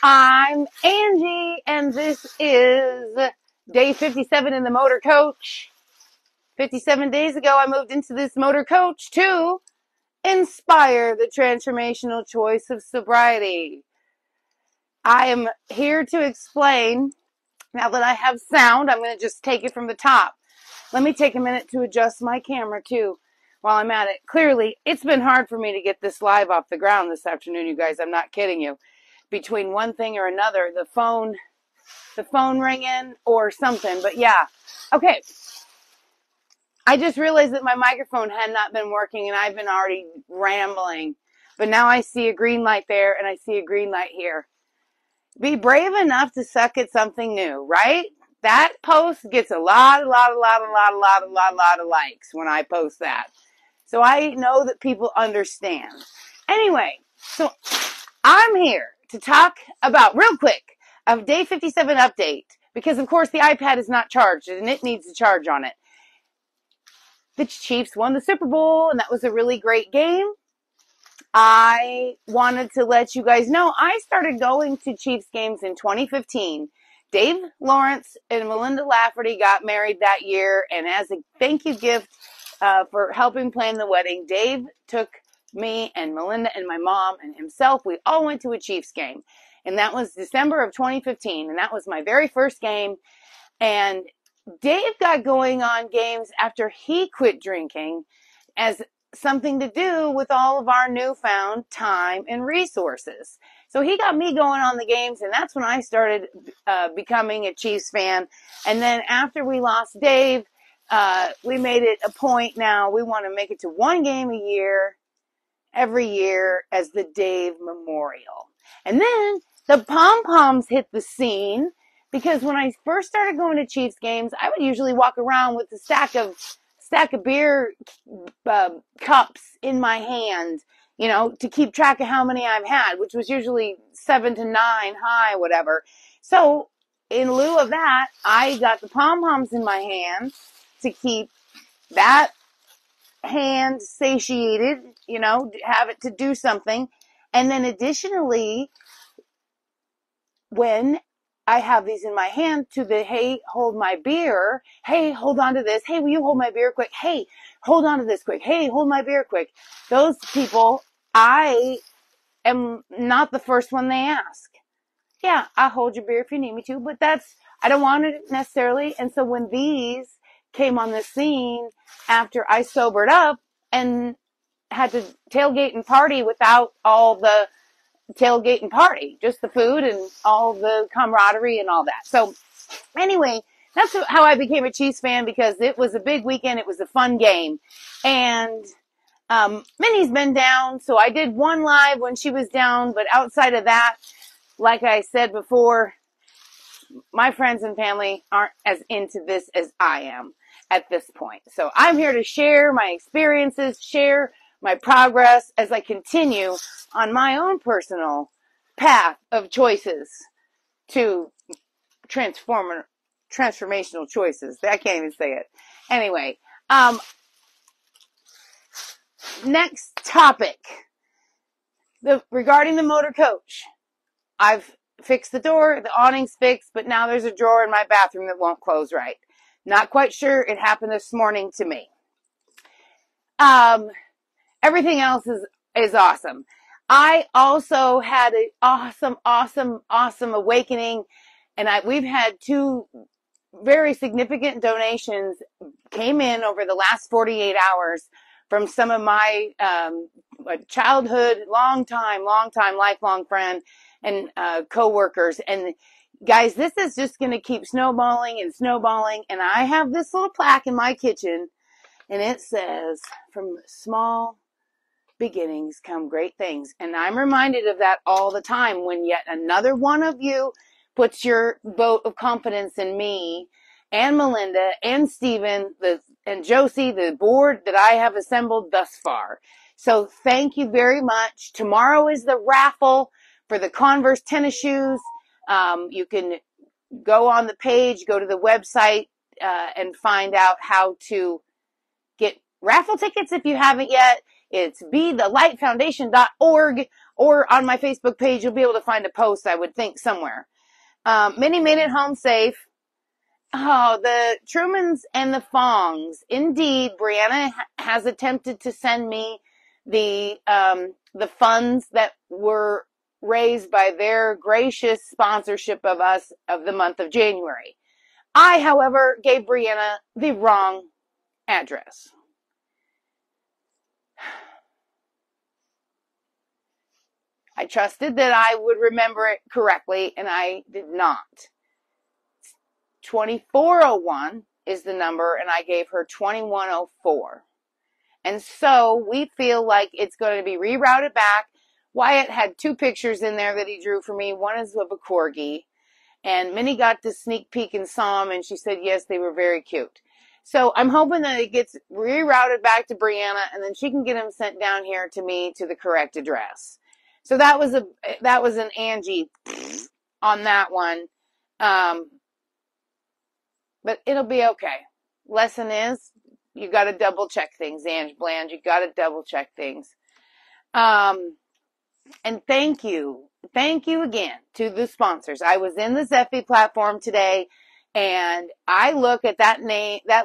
I'm Angie, and this is day 57 in the Motorcoach. 57 days ago, I moved into this Motorcoach to inspire the transformational choice of sobriety. I am here to explain, now that I have sound, I'm going to just take it from the top. Let me take a minute to adjust my camera, too, while I'm at it. Clearly, it's been hard for me to get this live off the ground this afternoon, you guys. I'm not kidding you. Between one thing or another, the phone ringing or something. But yeah, okay. I just realized that my microphone had not been working and I've been already rambling. But now I see a green light there and I see a green light here. Be brave enough to suck at something new, right? That post gets a lot of likes when I post that. So I know that people understand. Anyway, so I'm here to talk about, real quick, a day 57 update. Because, of course, the iPad is not charged, and it needs a charge on it. The Chiefs won the Super Bowl, and that was a really great game. I wanted to let you guys know, I started going to Chiefs games in 2015. Dave Lawrence and Melinda Lafferty got married that year, and as a thank you gift for helping plan the wedding, Dave took me and Melinda and my mom and himself. We all went to a Chiefs game, and that was December of 2015, and that was my very first game. And Dave got going on games after he quit drinking as something to do with all of our newfound time and resources. So he got me going on the games, and that's when I started becoming a Chiefs fan. And then after we lost Dave, we made it a point now. We want to make it to one game a year, every year, as the Dave Memorial. And then the pompoms hit the scene, because when I first started going to Chiefs games, I would usually walk around with a stack of beer cups in my hand, you know, to keep track of how many I've had, which was usually 7 to 9 high, whatever. So in lieu of that, I got the pom-poms in my hand to keep that hand satiated, you know, have it to do something. And then additionally, when I have these in my hand, to the, hey, hold my beer. Hey, hold on to this. Hey, will you hold my beer quick? Hey, hold on to this quick. Hey, hold my beer quick. Those people, I am not the first one they ask. Yeah, I'll hold your beer if you need me to, but I don't want it necessarily. And so when these came on the scene after I sobered up and had to tailgate and party without all the tailgate and party, just the food and all the camaraderie and all that. So anyway, that's how I became a Chiefs fan, because it was a big weekend. It was a fun game. And Minnie's been down, so I did one live when she was down. But outside of that, like I said before, my friends and family aren't as into this as I am at this point. So I'm here to share my experiences, share my progress as I continue on my own personal path of choices to transformational choices. I can't even say it. Anyway, next topic. Regarding the Motorcoach. I've fixed the door, the awning's fixed, but now there's a drawer in my bathroom that won't close right. Not quite sure. It happened this morning to me. Everything else is awesome. I also had an awesome awakening, and we've had 2 very significant donations came in over the last 48 hours from some of my childhood, long-time, lifelong friend and co-workers. And guys, this is just going to keep snowballing and snowballing. And I have this little plaque in my kitchen, and it says, "From small beginnings come great things." And I'm reminded of that all the time when yet another one of you puts your vote of confidence in me and Melinda and Stephen and Josie, the board that I have assembled thus far. So thank you very much. Tomorrow is the raffle for the Converse tennis shoes. You can go on the page, go to the website, and find out how to get raffle tickets if you haven't yet. It's bethelightfoundation.org, or on my Facebook page, you'll be able to find a post, I would think, somewhere. Minnie made it home safe. Oh, the Trumans and the Fongs. Indeed, Brianna has attempted to send me the funds that were raised by their gracious sponsorship of us of the month of January. I, however, gave Brianna the wrong address. I trusted that I would remember it correctly, and I did not. 2401 is the number, and I gave her 2104. And so we feel like it's going to be rerouted back. Wyatt had 2 pictures in there that he drew for me. One is of a corgi, and Minnie got to sneak peek and saw them, and she said, yes, they were very cute. So I'm hoping that it gets rerouted back to Brianna, and then she can get them sent down here to me to the correct address. So that was an Angie on that one. But it'll be okay. Lesson is, you got to double check things, Ange Bland. You got to double check things. And thank you again to the sponsors. I was in the Zephy platform today, and I look at that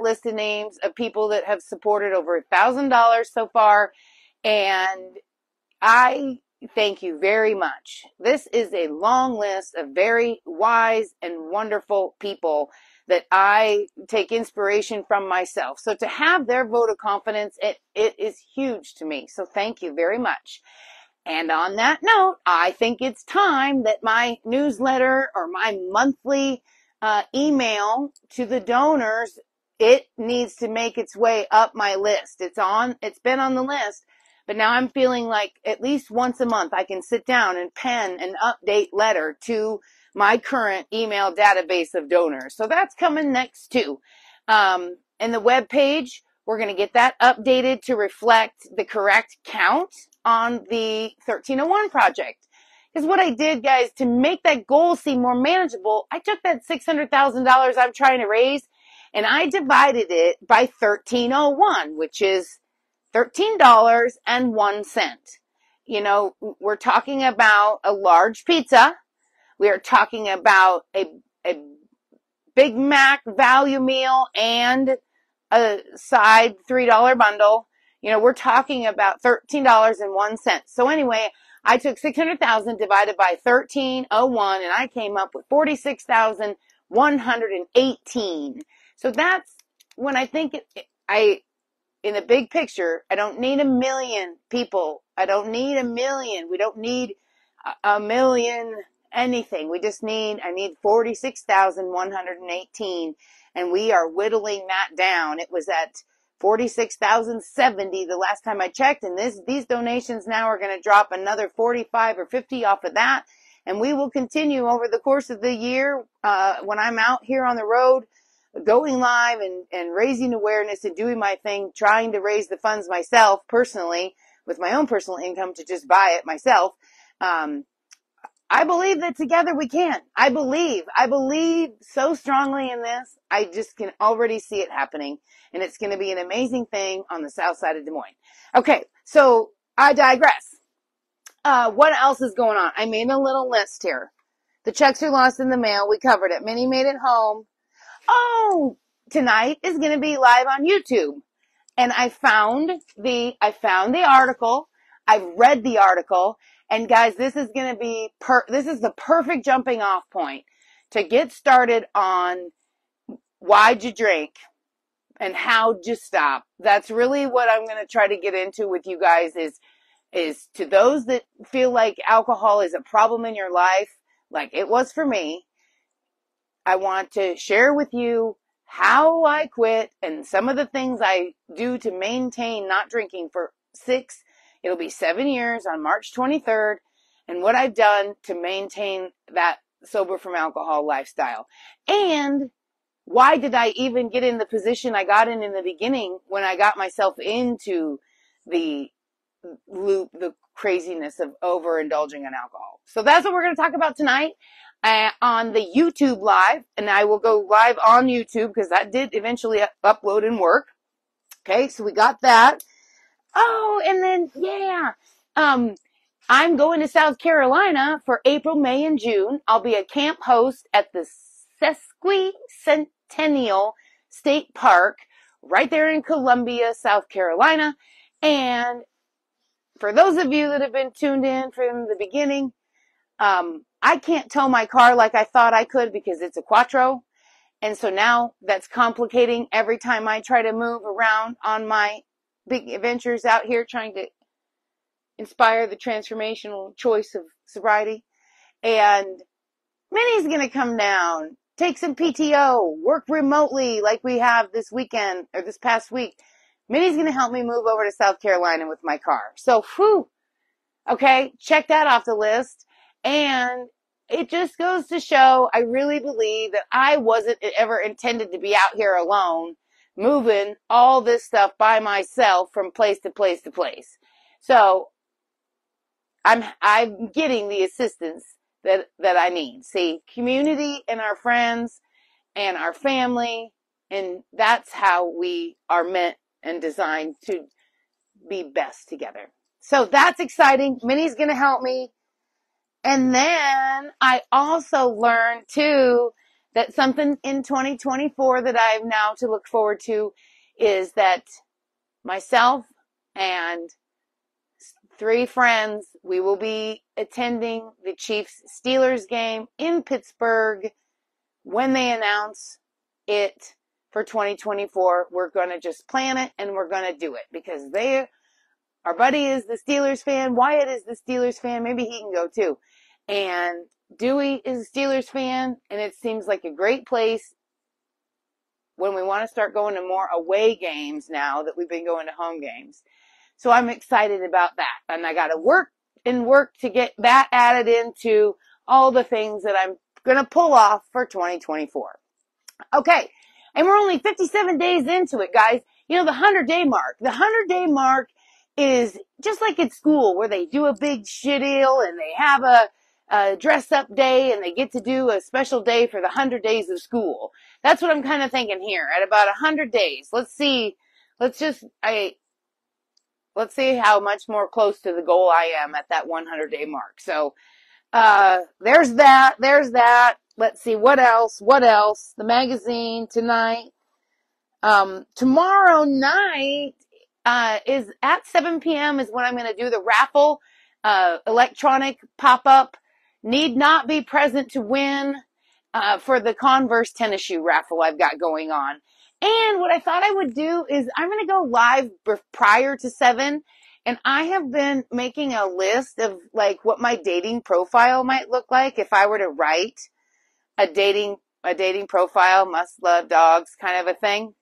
list of names of people that have supported over $1,000 so far, and I thank you very much. This is a long list of very wise and wonderful people that I take inspiration from myself. So to have their vote of confidence, it is huge to me. So thank you very much. And on that note, I think it's time that my newsletter or my monthly email to the donors, it needs to make its way up my list. It's been on the list, but now I'm feeling like at least once a month I can sit down and pen an update letter to my current email database of donors. So that's coming next too. And the web page, we're going to get that updated to reflect the correct count on the 1301 project. Because what I did, guys, to make that goal seem more manageable, I took that $600,000 I'm trying to raise and I divided it by 1301, which is $13.01. You know, we're talking about a large pizza. We are talking about a Big Mac value meal and a side $3 bundle. You know, we're talking about $13.01. So anyway, I took 600,000 divided by 1301 and I came up with 46,118. So that's when I think in the big picture, I don't need a million people. I don't need a million. We don't need a million anything. I need 46,118, and we are whittling that down. It was at 46,070 the last time I checked, and these donations now are going to drop another 45 or 50 off of that, and we will continue over the course of the year when I'm out here on the road going live and raising awareness and doing my thing, trying to raise the funds myself personally with my own personal income to just buy it myself. I believe that together we can. I believe so strongly in this. I just can already see it happening, and it's going to be an amazing thing on the south side of Des Moines. Okay, so I digress. What else is going on? I made a little list here. The checks are lost in the mail. We covered it. Minnie made it home. Oh, tonight is going to be live on YouTube. And I found the article. I've read the article. And guys, this is going to be, this is the perfect jumping off point to get started on why'd you drink and how'd you stop. That's really what I'm going to try to get into with you guys is to those that feel like alcohol is a problem in your life, like it was for me. I want to share with you how I quit and some of the things I do to maintain not drinking for it'll be 7 years on March 23rd, and what I've done to maintain that sober from alcohol lifestyle. And why did I even get in the position I got in the beginning when I got myself into the loop, the craziness of overindulging in alcohol. So that's what we're going to talk about tonight on the YouTube live, and I will go live on YouTube because that did eventually upload and work. Okay, so we got that. Oh, and then, yeah, I'm going to South Carolina for April, May, and June. I'll be a camp host at the Sesquicentennial State Park right there in Columbia, South Carolina. And for those of you that have been tuned in from the beginning, I can't tow my car like I thought I could because it's a Quattro. And so now that's complicating every time I try to move around on my big adventures out here trying to inspire the transformational choice of sobriety. And Minnie's going to come down, take some PTO, work remotely like we have this weekend or this past week. Minnie's going to help me move over to South Carolina with my car. So, whew, okay, check that off the list. And it just goes to show, I really believe that I wasn't ever intended to be out here alone, moving all this stuff by myself from place to place to place. So I'm getting the assistance that I need. See, community and our friends and our family, and that's how we are meant and designed to be best together. So that's exciting. Minnie's going to help me. And then I also learned too that something in 2024 that I have now to look forward to is that myself and 3 friends, we will be attending the Chiefs-Steelers game in Pittsburgh when they announce it for 2024. We're going to just plan it and we're going to do it because our buddy is the Steelers fan. Wyatt is the Steelers fan. Maybe he can go too. And Dewey is a Steelers fan, and it seems like a great place when we want to start going to more away games now that we've been going to home games. So I'm excited about that. And I got to work to get that added into all the things that I'm going to pull off for 2024. Okay. And we're only 57 days into it, guys. You know, the 100-day mark. The 100-day mark is just like at school where they do a big shitdeal and they have a dress up day and they get to do a special day for the 100 days of school. That's what I'm kind of thinking here. At about 100 days, let's see how much more close to the goal I am at that 100-day mark. So, there's that. Let's see, what else? The magazine tonight. Tomorrow night, is at 7 p.m. is when I'm going to do the raffle, electronic pop-up. Need not be present to win, for the Converse tennis shoe raffle I've got going on. And what I thought I would do is I'm going to go live prior to 7. And I have been making a list of like what my dating profile might look like if I were to write a dating profile, must love dogs kind of a thing.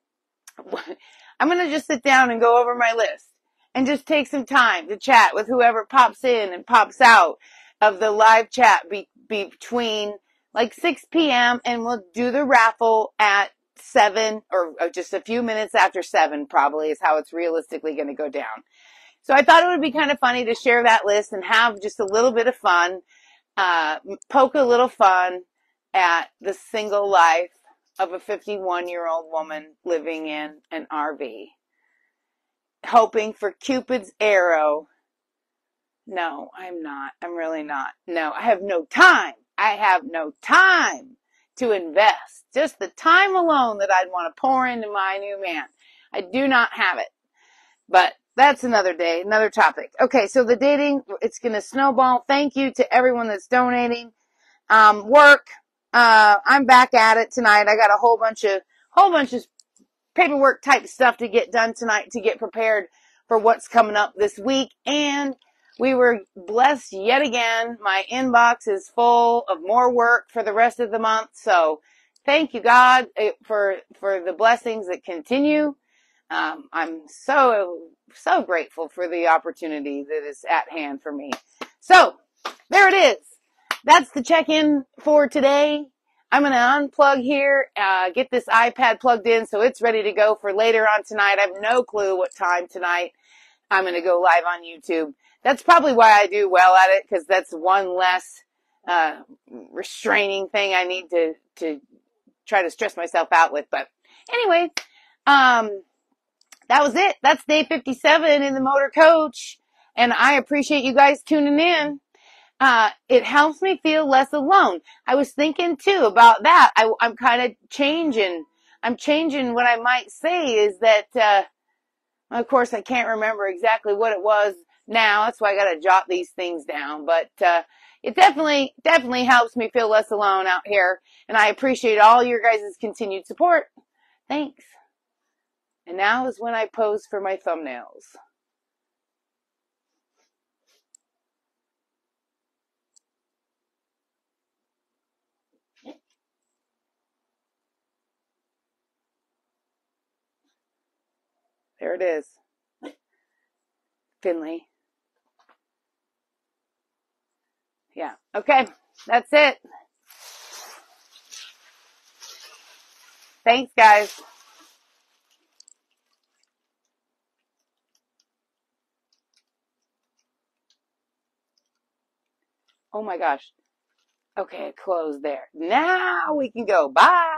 I'm going to just sit down and go over my list and just take some time to chat with whoever pops in and pops out of the live chat between like 6 p.m. and we'll do the raffle at 7 or just a few minutes after 7 probably is how it's realistically going to go down. So I thought it would be kind of funny to share that list and have just a little bit of fun, poke a little fun at the single life of a 51-year-old woman living in an RV, hoping for Cupid's arrow. No, I'm not. I'm really not. No, I have no time. I have no time to invest. Just the time alone that I'd want to pour into my new man. I do not have it. But that's another day, another topic. Okay, so the dating, it's going to snowball. Thank you to everyone that's donating. Work. I'm back at it tonight. I got a whole bunch of paperwork type stuff to get done tonight to get prepared for what's coming up this week. And we were blessed yet again. My inbox is full of more work for the rest of the month. So thank you, God, for the blessings that continue. I'm so grateful for the opportunity that is at hand for me. So there it is. That's the check-in for today. I'm going to unplug here, get this iPad plugged in so it's ready to go for later on tonight. I have no clue what time tonight I'm going to go live on YouTube. That's probably why I do well at it, because that's one less restraining thing I need to try to stress myself out with. But anyway, that was it. That's day 57 in the Motorcoach. And I appreciate you guys tuning in. It helps me feel less alone. I was thinking too about that. I'm kind of changing. I'm changing what I might say is that, of course, I can't remember exactly what it was now. That's why I got to jot these things down. But it definitely helps me feel less alone out here. And I appreciate all your guys' continued support. Thanks. And now is when I pose for my thumbnails. There it is. Finley. Yeah. Okay. That's it. Thanks, guys. Oh my gosh. Okay, close there. Now we can go. Bye.